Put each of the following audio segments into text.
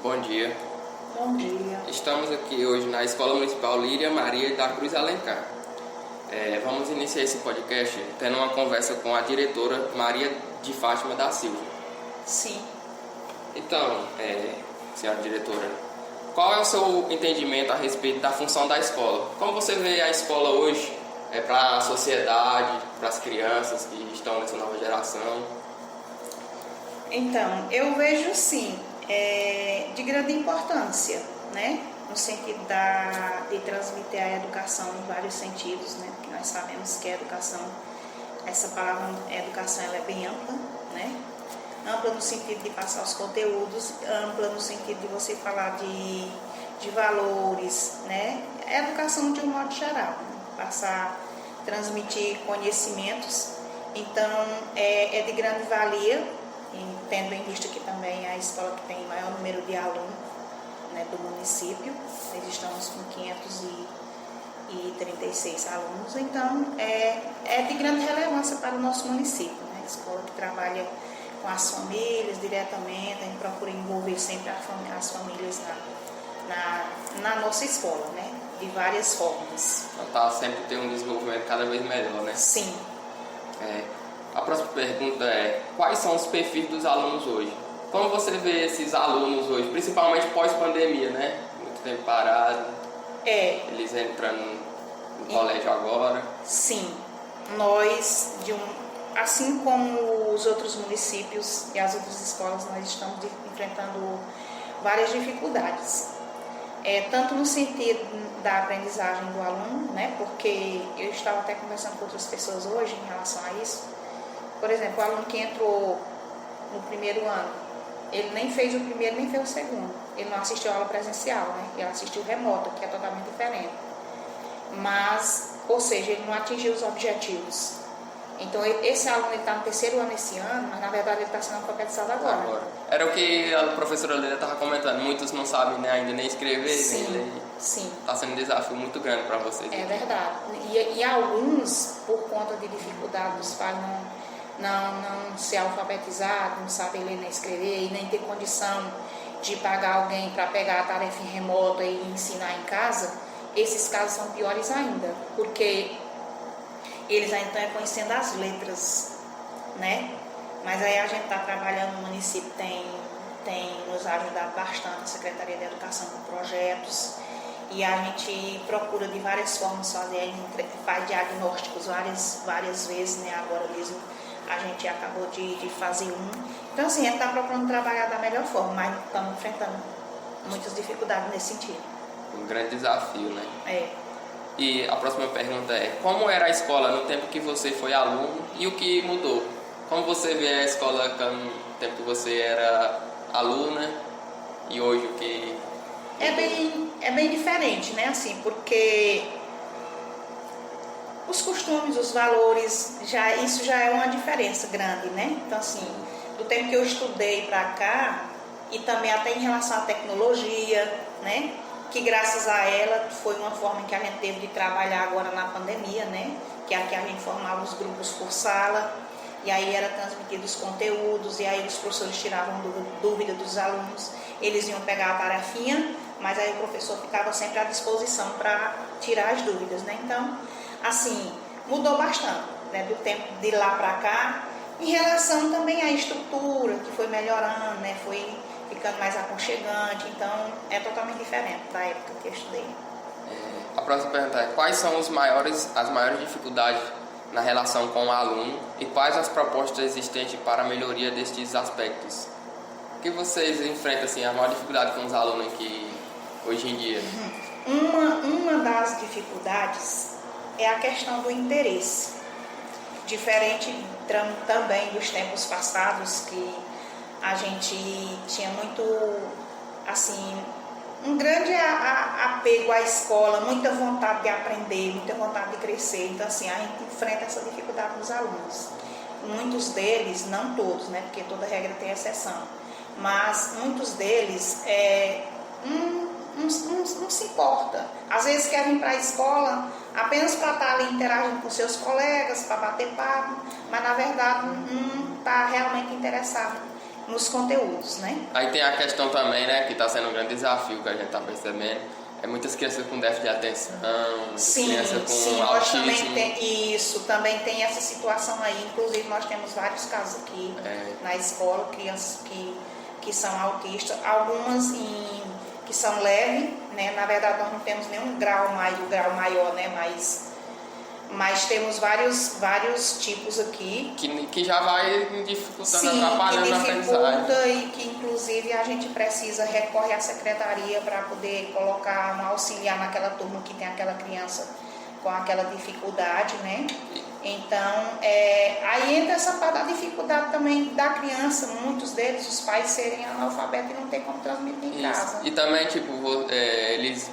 Bom dia. Bom dia. Estamos aqui hoje na Escola Municipal Líria Maria da Cruz Alencar. Vamos iniciar esse podcast tendo uma conversa com a diretora Maria de Fátima da Silva. Sim. Então, senhora diretora, qual é o seu entendimento a respeito da função da escola? Como você vê a escola hoje para a sociedade, para as crianças que estão nessa nova geração? Então, eu vejo sim, de grande importância, né? No sentido de transmitir a educação em vários sentidos, né? Porque nós sabemos que a educação, essa palavra educação, ela é bem ampla, né? Ampla no sentido de passar os conteúdos, ampla no sentido de você falar de valores, né? É educação de um modo geral, né? Transmitir conhecimentos. Então, é de grande valia, tendo em vista que também é a escola que tem o maior número de alunos, né, do município. Nós estamos com 536 alunos, então é de grande relevância para o nosso município, né? A escola que trabalha com as famílias diretamente, a gente procura envolver sempre as famílias na nossa escola, né? De várias formas. Para sempre ter um desenvolvimento cada vez melhor, né? Sim. A próxima pergunta é: quais são os perfis dos alunos hoje? Como você vê esses alunos hoje, principalmente pós-pandemia, né? Muito tempo parado. Eles entrando no colégio agora. Sim. Nós, assim como os outros municípios e as outras escolas, nós estamos enfrentando várias dificuldades. Tanto no sentido da aprendizagem do aluno, né? Porque eu estava até conversando com outras pessoas hoje em relação a isso. Por exemplo, o aluno que entrou no primeiro ano, ele nem fez o primeiro nem fez o segundo. Ele não assistiu a aula presencial, né? Ele assistiu remota, que é totalmente diferente. Ou seja, ele não atingiu os objetivos. Então, esse aluno está no terceiro ano esse ano, mas na verdade ele está sendo alfabetizado agora. Era o que a professora Leila estava comentando. Muitos não sabem, né, ainda nem escrever, sim, nem ler. Sim. Está sendo um desafio muito grande para vocês. É verdade. E alguns, por conta de dificuldade dos pais não ser alfabetizado, não saber ler nem escrever e nem ter condição de pagar alguém para pegar a tarefa em remota e ensinar em casa, esses casos são piores ainda, porque eles ainda estão conhecendo as letras, né? Mas aí a gente está trabalhando, o município tem nos ajudado bastante, a Secretaria de Educação, com projetos, e a gente procura de várias formas fazer, faz diagnósticos várias vezes, né? Agora mesmo a gente acabou de fazer um. Então, assim, a gente está procurando trabalhar da melhor forma, mas estamos enfrentando muitas dificuldades nesse sentido. Um grande desafio, né? E a próxima pergunta é: como era a escola no tempo que você foi aluno e o que mudou? Como você vê a escola no tempo que você era aluna e hoje o que mudou? É bem diferente, né? Assim, porque os costumes, os valores, isso já é uma diferença grande, né? Então, assim, do tempo que eu estudei para cá, e também até em relação à tecnologia, né? Que graças a ela foi uma forma que a gente teve de trabalhar agora na pandemia, né? Que aqui a gente formava os grupos por sala, e aí era transmitido os conteúdos, e aí os professores tiravam dúvida dos alunos, eles iam pegar a tarefinha, mas aí o professor ficava sempre à disposição para tirar as dúvidas, né? Então, assim, mudou bastante, né? Do tempo de lá para cá, em relação também à estrutura, que foi melhorando, né? Foi ficando mais aconchegante, então é totalmente diferente da época que eu estudei. A próxima pergunta é: quais são as maiores dificuldades na relação com o aluno e quais as propostas existentes para a melhoria destes aspectos? O que vocês enfrentam, assim, a maior dificuldade com os alunos aqui hoje em dia? Uma das dificuldades é a questão do interesse. Diferente também dos tempos passados, que a gente tinha muito, assim, um grande apego à escola, muita vontade de aprender, muita vontade de crescer. Então, assim, a gente enfrenta essa dificuldade dos alunos. Muitos deles, não todos, né, porque toda regra tem exceção, mas muitos deles não se importa. Às vezes quer vir para a escola apenas para estar ali interagindo com seus colegas, para bater papo, mas na verdade não está realmente interessado nos conteúdos, né? Aí tem a questão também, né, que está sendo um grande desafio que a gente está percebendo, é muitas crianças com déficit de atenção, crianças com autismo. Também tem essa situação aí, inclusive nós temos vários casos aqui na escola, crianças que são autistas, algumas que são leves, né? Na verdade nós não temos nenhum grau maior, né? Mas temos vários tipos aqui. Que já vai dificultando, atrapalhando a aprendizagem. E que inclusive a gente precisa recorrer à secretaria para poder colocar um auxiliar naquela turma que tem aquela criança com aquela dificuldade, né? Então, aí entra essa parte da dificuldade também da criança, muitos deles, os pais serem analfabetos e não ter como transmitir em casa. E também, tipo, eles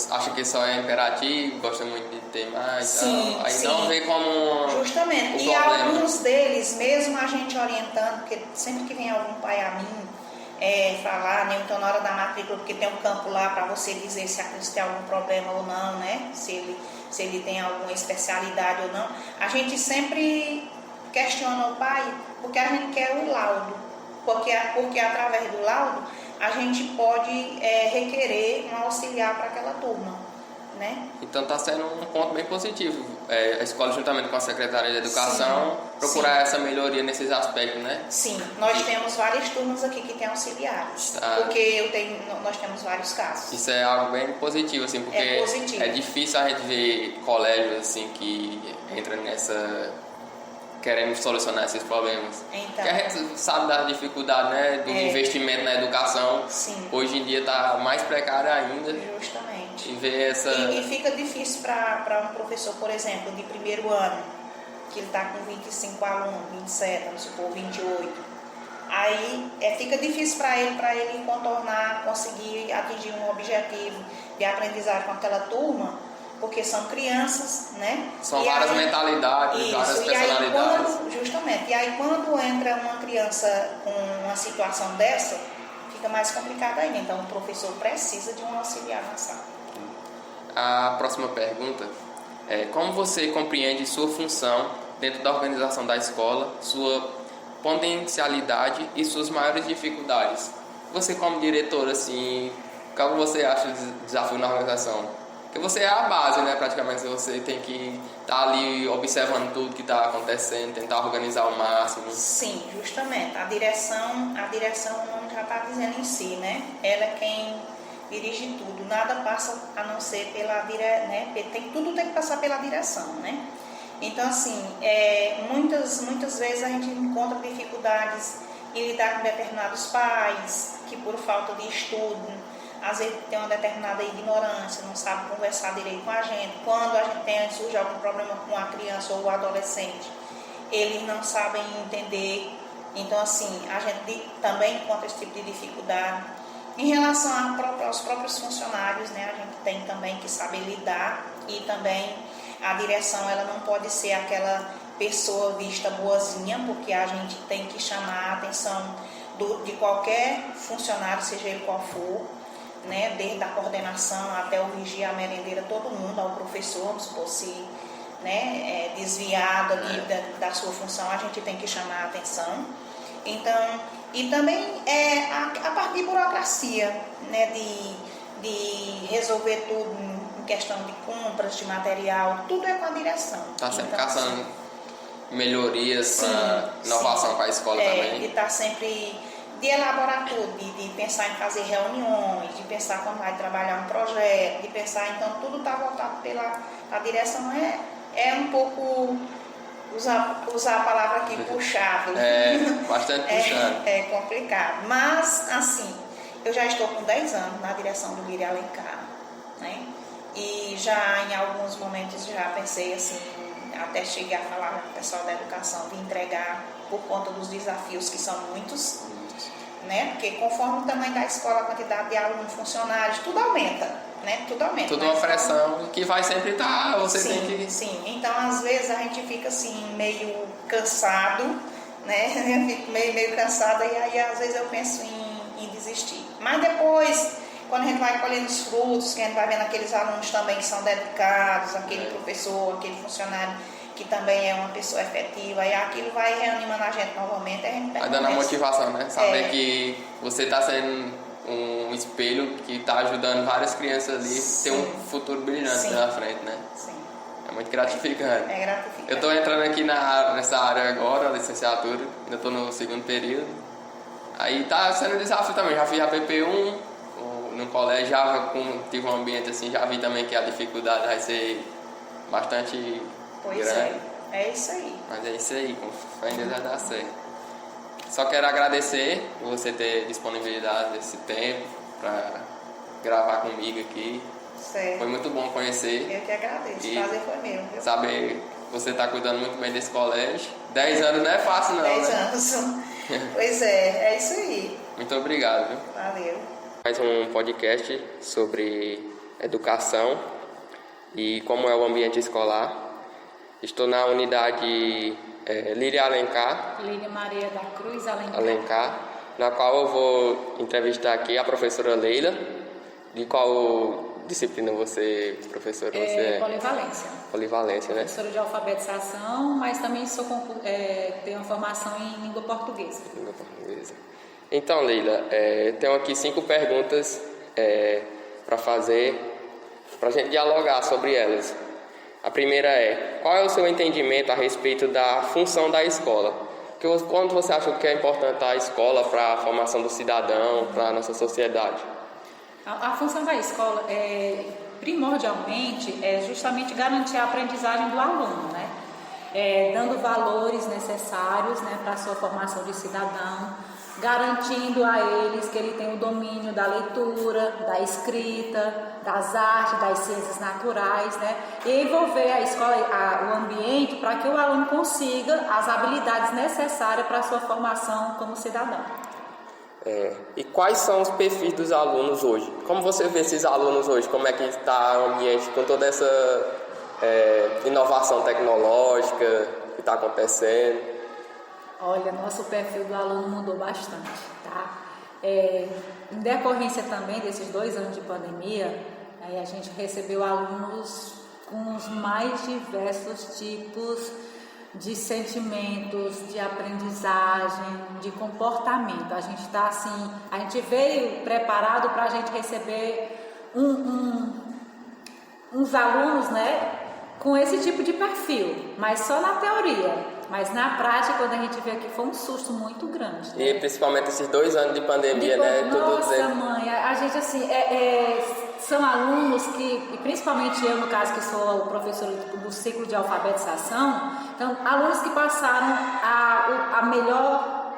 acham que só é imperativo, gostam muito de ter mais, aí não vê como justamente. E alguns deles, mesmo a gente orientando, porque sempre que vem algum pai a mim falar, né, então na hora da matrícula, porque tem um campo lá para você dizer se a criança tem algum problema ou não, né, se ele tem alguma especialidade ou não, a gente sempre questiona o pai, porque a gente quer o laudo, porque através do laudo a gente pode requerer um auxiliar para aquela turma, né? Então está sendo um ponto bem positivo, a escola juntamente com a Secretaria de Educação procurar essa melhoria nesses aspectos, né? Sim, nós temos várias turmas aqui que têm auxiliares, porque nós temos vários casos. Isso é algo bem positivo, assim, porque é difícil a gente ver colégios assim que entram nessa, querendo solucionar esses problemas. Então, porque a gente sabe da dificuldade, né, do investimento na educação. Sim. Hoje em dia está mais precário ainda. Justamente. E ver essa... E fica difícil para um professor, por exemplo, de primeiro ano, que ele está com 25 alunos, 27, vamos supor, 28. Aí fica difícil para ele contornar, conseguir atingir um objetivo de aprendizagem com aquela turma, porque são crianças, né? São várias mentalidades, várias personalidades. Justamente. E aí quando entra uma criança com uma situação dessa, fica mais complicado ainda. Então o professor precisa de um auxiliar na sala. A próxima pergunta é: como você compreende sua função dentro da organização da escola, sua potencialidade e suas maiores dificuldades? Você como diretor, assim, qual você acha o desafio na organização? Porque você é a base, né? Praticamente você tem que estar ali observando tudo que está acontecendo, tentar organizar ao máximo. Sim, justamente. A direção, o nome já está dizendo em si, né? Ela é quem dirige tudo. Nada passa a não ser pela direção, né? Tudo tem que passar pela direção, né? Então, assim, muitas vezes a gente encontra dificuldades em lidar com determinados pais que, por falta de estudo, às vezes tem uma determinada ignorância, não sabe conversar direito com a gente. Quando a gente surge algum problema com a criança ou o adolescente, eles não sabem entender. Então, assim, a gente também encontra esse tipo de dificuldade. Em relação aos próprios funcionários, né, a gente tem também que saber lidar, e também a direção ela não pode ser aquela pessoa vista boazinha, porque a gente tem que chamar a atenção de qualquer funcionário, seja ele qual for, né, desde a coordenação até o vigia, a merendeira, todo mundo, ao professor, vamos supor, se desviado ali da sua função, a gente tem que chamar a atenção. Então, e também a parte de burocracia, né, de resolver tudo em questão de compras, de material, tudo é com a direção. Está sempre caçando melhorias para inovação para a escola também. E está sempre de elaborar tudo, de pensar em fazer reuniões, de pensar quando vai trabalhar um projeto, de pensar, então tudo está voltado a direção, é um pouco, usar a palavra aqui, puxado. Bastante puxado. É complicado, mas assim, eu já estou com 10 anos na direção do Lírio Alencar, né? E já em alguns momentos já pensei assim, até cheguei a falar com o pessoal da educação de entregar por conta dos desafios que são muitos, né? Porque conforme o tamanho da escola, a quantidade de alunos, funcionários, tudo aumenta, né? Tudo aumenta. Tudo uma pressão que vai sempre estar, você tem que... Sim, então às vezes a gente fica assim, meio cansado, né? Eu fico meio cansada e aí às vezes eu penso em desistir. Mas depois, quando a gente vai colhendo os frutos, que a gente vai vendo aqueles alunos também que são dedicados, aquele professor, aquele funcionário que também é uma pessoa efetiva, e aquilo vai reanimando a gente novamente, a gente vai dando a motivação, né? Saber que você está sendo um espelho que está ajudando várias crianças ali a ter um futuro brilhante na frente, né? Sim. É muito gratificante. É gratificante. Eu estou entrando aqui nessa área agora, licenciatura, ainda estou no segundo período. Aí tá sendo um desafio também, já fiz a PP1 no colégio, já tive um ambiente assim, já vi também que a dificuldade vai ser bastante grande. É isso aí. Mas é isso aí, com fé em Deus vai dar certo. Só quero agradecer por você ter disponibilidade desse tempo para gravar comigo aqui. Certo. Foi muito bom conhecer. Eu que agradeço, o prazer foi meu. Viu? Saber que você está cuidando muito bem desse colégio. 10 anos não é fácil não, 10 né? anos. Pois é isso aí. Muito obrigado, viu? Valeu. Mais um podcast sobre educação e como é o ambiente escolar. Estou na unidade Lília Alencar. Lília Maria da Cruz Alencar, na qual eu vou entrevistar aqui a professora Leila. De qual disciplina você, professora? Você é? Polivalência. Polivalência, né? Professora de alfabetização, mas também tenho uma formação em língua portuguesa. Língua portuguesa. Então, Leila, tenho aqui 5 perguntas para fazer, para a gente dialogar sobre elas. A primeira é: qual é o seu entendimento a respeito da função da escola? Quanto você acha que é importante a escola para a formação do cidadão, para a nossa sociedade? A função da escola, primordialmente, é justamente garantir a aprendizagem do aluno, né? Dando valores necessários, né, para a sua formação de cidadão, garantindo a eles que ele tem o domínio da leitura, da escrita, das artes, das ciências naturais, né? E envolver a escola, o ambiente, para que o aluno consiga as habilidades necessárias para a sua formação como cidadão. E quais são os perfis dos alunos hoje? Como você vê esses alunos hoje? Como é que está o ambiente com toda essa inovação tecnológica que está acontecendo? Olha, nosso perfil do aluno mudou bastante, tá? Em decorrência também desses 2 anos de pandemia, a gente recebeu alunos com os mais diversos tipos de sentimentos, de aprendizagem, de comportamento. A gente está assim, a gente veio preparado para a gente receber uns alunos, né, com esse tipo de perfil, mas só na teoria. Mas na prática, quando a gente vê aqui, foi um susto muito grande. Né? E principalmente esses 2 anos de pandemia, né? Nossa, mãe, a gente assim, são alunos que, e principalmente eu, no caso, que sou professora do ciclo de alfabetização, então, alunos que passaram a melhor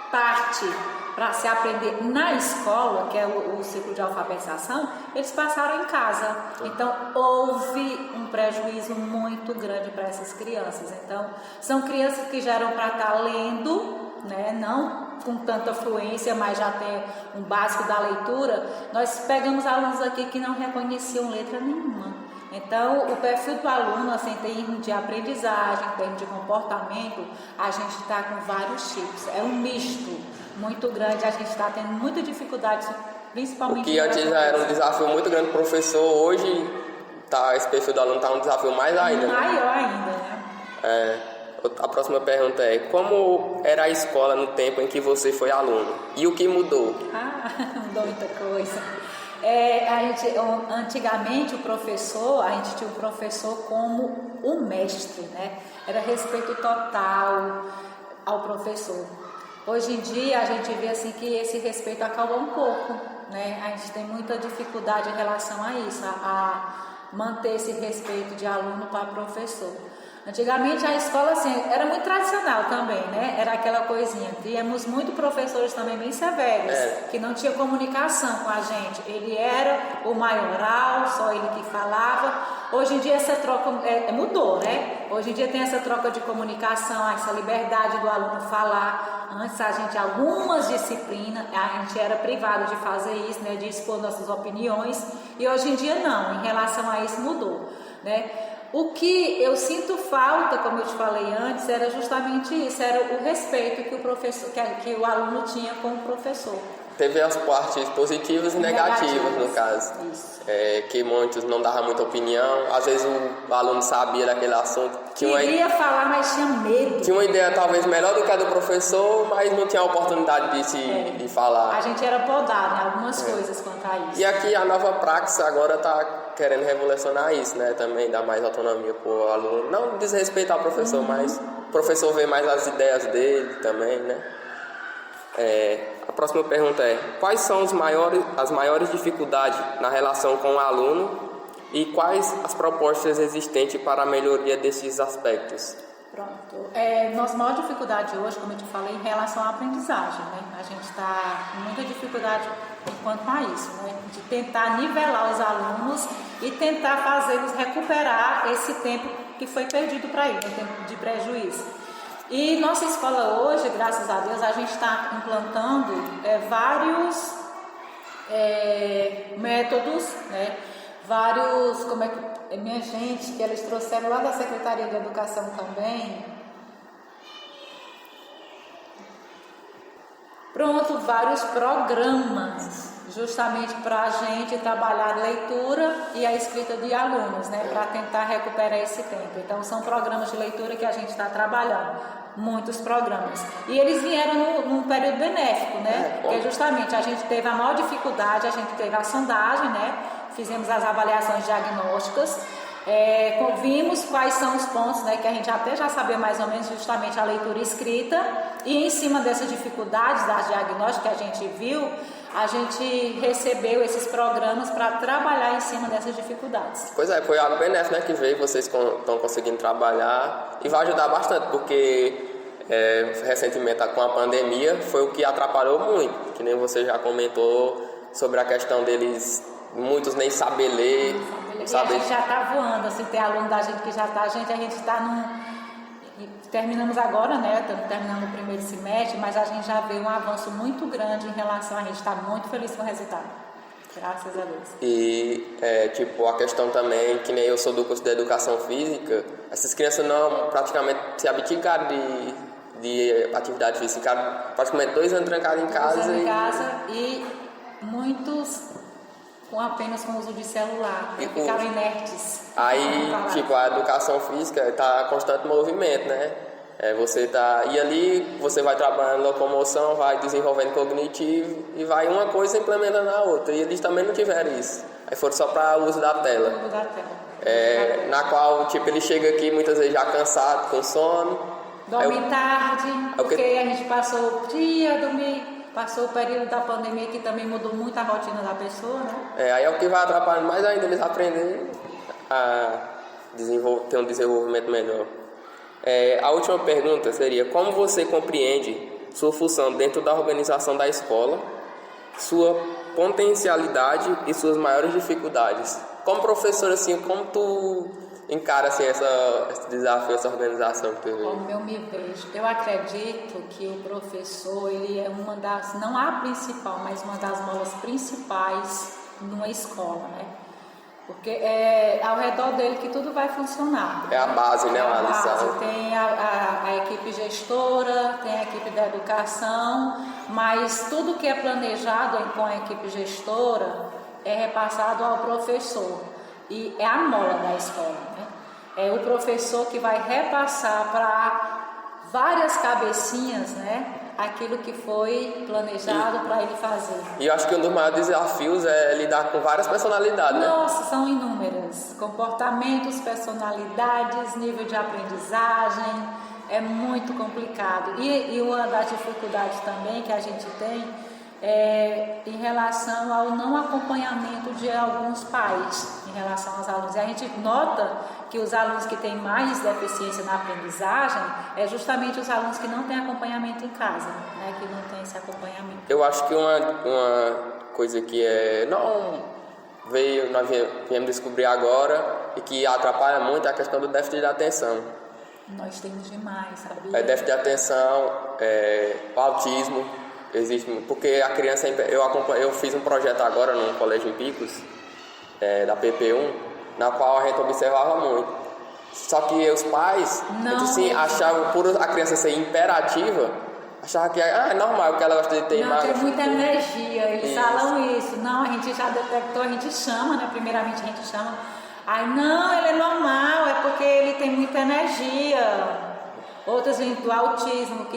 parte para se aprender na escola, que é o ciclo de alfabetização, eles passaram em casa. Então, houve um prejuízo muito grande para essas crianças. Então, são crianças que já eram para estar lendo, né? Não com tanta fluência, mas já tem um básico da leitura. Nós pegamos alunos aqui que não reconheciam letra nenhuma. Então, o perfil do aluno, assim, em termos de aprendizagem, em termos de comportamento, a gente está com vários tipos. É um misto muito grande, a gente está tendo muita dificuldade, principalmente... O que antes já era um desafio muito grande para o professor, hoje esse perfil do aluno está um desafio mais ainda. Maior ainda, né? A próxima pergunta é: como era a escola no tempo em que você foi aluno? E o que mudou? Mudou muita coisa. Antigamente a gente tinha o professor como o mestre, né? Era respeito total ao professor. Hoje em dia a gente vê assim que esse respeito acabou um pouco, né? A gente tem muita dificuldade em relação a isso, a manter esse respeito de aluno para professor. Antigamente a escola assim, era muito tradicional também, né? Era aquela coisinha. Tínhamos muitos professores também bem severos, que não tinha comunicação com a gente. Ele era o maioral, só ele que falava. Hoje em dia essa troca mudou, né? Hoje em dia tem essa troca de comunicação, essa liberdade do aluno falar. Antes algumas disciplinas, a gente era privado de fazer isso, né? De expor nossas opiniões. E hoje em dia não, em relação a isso mudou, né? O que eu sinto falta, como eu te falei antes, era justamente isso, era o respeito que o professor, que o aluno tinha com o professor. teve as partes positivas e negativas, no caso. Isso. Que muitos não davam muita opinião, às vezes o aluno sabia daquele assunto. Queria falar, mas tinha medo. Tinha uma ideia talvez melhor do que a do professor, mas não tinha a oportunidade de falar. A gente era podado em algumas coisas quanto a isso. E aqui a nova praxis agora está querendo revolucionar isso, né? Também dar mais autonomia para o aluno. Não desrespeitar o professor, mas o professor vê mais as ideias dele também, né? A próxima pergunta é: quais são as maiores dificuldades na relação com o aluno e quais as propostas existentes para a melhoria desses aspectos? Pronto. Nossa maior dificuldade hoje, como eu te falei, em relação à aprendizagem, né? A gente está com muita dificuldade enquanto a isso, né? De tentar nivelar os alunos e tentar fazê-los recuperar esse tempo que foi perdido para eles, o tempo de prejuízo. E nossa escola hoje, graças a Deus, a gente está implantando vários métodos, né? Vários, minha gente, que eles trouxeram lá da Secretaria de Educação também. Pronto, vários programas, justamente para a gente trabalhar a leitura e a escrita de alunos, né? Para tentar recuperar esse tempo. Então, são programas de leitura que a gente está trabalhando, muitos programas. E eles vieram num período benéfico, né? Porque justamente a gente teve a maior dificuldade, a gente teve a sondagem, né? Fizemos as avaliações diagnósticas, vimos quais são os pontos, né, que a gente até já sabia mais ou menos, justamente a leitura escrita, e em cima dessas dificuldades das diagnósticas que a gente viu, a gente recebeu esses programas para trabalhar em cima dessas dificuldades. Pois foi algo benéfico, né, que veio, vocês estão conseguindo trabalhar e vai ajudar bastante, porque recentemente com a pandemia foi o que atrapalhou muito, que nem você já comentou sobre a questão deles, muitos nem saber ler. E a gente já está voando, assim, tem aluno da gente que já está, a gente está terminamos agora, né, estamos terminando o primeiro semestre, mas a gente já vê um avanço muito grande em relação a gente está muito feliz com o resultado, graças a Deus. E, a questão também, que nem eu sou do curso de Educação Física, essas crianças não praticamente se abdicaram de atividade física, ficaram praticamente 2 anos trancados em casa. E muitos apenas com o uso de celular, ficaram inertes. Aí, a educação física está em constante movimento, né? E ali você vai trabalhando locomoção, vai desenvolvendo cognitivo e vai uma coisa implementando a outra. E eles também não tiveram isso. Aí foram só para o uso da tela. Na qual, ele chega aqui muitas vezes já cansado, com sono. Dorme tarde, porque a gente passou o dia a dormir. Passou o período da pandemia que também mudou muito a rotina da pessoa, né? Aí é o que vai atrapalhando mais ainda eles aprenderem a ter um desenvolvimento melhor. A última pergunta seria: como você compreende sua função dentro da organização da escola, sua potencialidade e suas maiores dificuldades? Como professor, assim, como tu encara assim, esse desafio, essa organização que tu vê? Como eu me vejo, eu acredito que o professor, ele é uma das, não a principal, mas uma das molas principais numa escola, né? Porque é ao redor dele que tudo vai funcionar. É a base, né? A base. Tem a equipe gestora, tem a equipe da educação, mas tudo que é planejado com a equipe gestora é repassado ao professor. E é a mola da escola, né? É o professor que vai repassar para várias cabecinhas, né, aquilo que foi planejado para ele fazer. E eu acho que um dos maiores desafios é lidar com várias personalidades, né? Nossa, são inúmeras. Comportamentos, personalidades, nível de aprendizagem, é muito complicado. E uma das dificuldades também que a gente tem em relação ao não acompanhamento de alguns pais em relação aos alunos. E a gente nota que os alunos que têm mais deficiência na aprendizagem é justamente os alunos que não têm acompanhamento em casa, né? Que não tem esse acompanhamento. Eu acho que uma coisa que nós viemos descobrir agora e que atrapalha muito é a questão do déficit de atenção. Nós temos demais, sabia? Déficit de atenção, o autismo. Existe, porque a criança, eu fiz um projeto agora no Colégio em Picos, da PP1, na qual a gente observava muito. Só que os pais, achavam, por a criança ser imperativa, Achava que é normal, porque ela gosta de ter Não, tem muita energia, eles falam isso. Não, a gente já detectou, a gente chama, né? Primeiramente a gente chama. Aí, não, ele é normal, é porque ele tem muita energia. Outras vêm do autismo,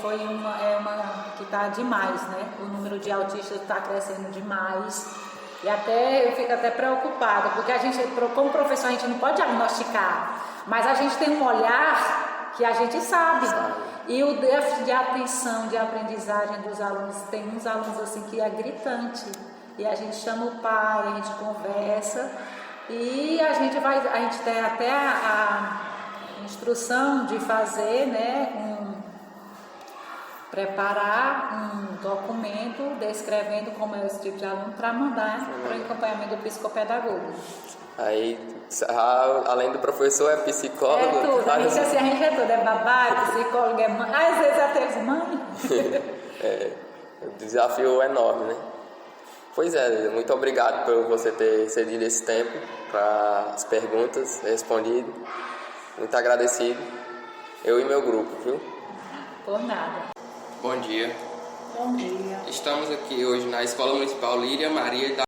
foi uma que está demais, né? O número de autistas está crescendo demais. E até eu fico até preocupada, porque a gente, como professor, a gente não pode diagnosticar, mas a gente tem um olhar que a gente sabe. E o déficit de atenção, de aprendizagem dos alunos, tem uns alunos assim que é gritante. E a gente chama o pai, a gente conversa e a gente tem até a instrução de fazer, né, preparar um documento descrevendo como é esse tipo de aluno para mandar para o acompanhamento do psicopedagogo. Aí, além do professor, é psicólogo? É tudo, a gente é tudo, é babá, é psicólogo, é mãe, às vezes até mãe. O desafio é enorme, né? Pois é, muito obrigado por você ter cedido esse tempo para as perguntas, respondido. Muito agradecido, eu e meu grupo, viu? Por nada. Bom dia. Bom dia. Estamos aqui hoje na Escola Municipal Líria Maria da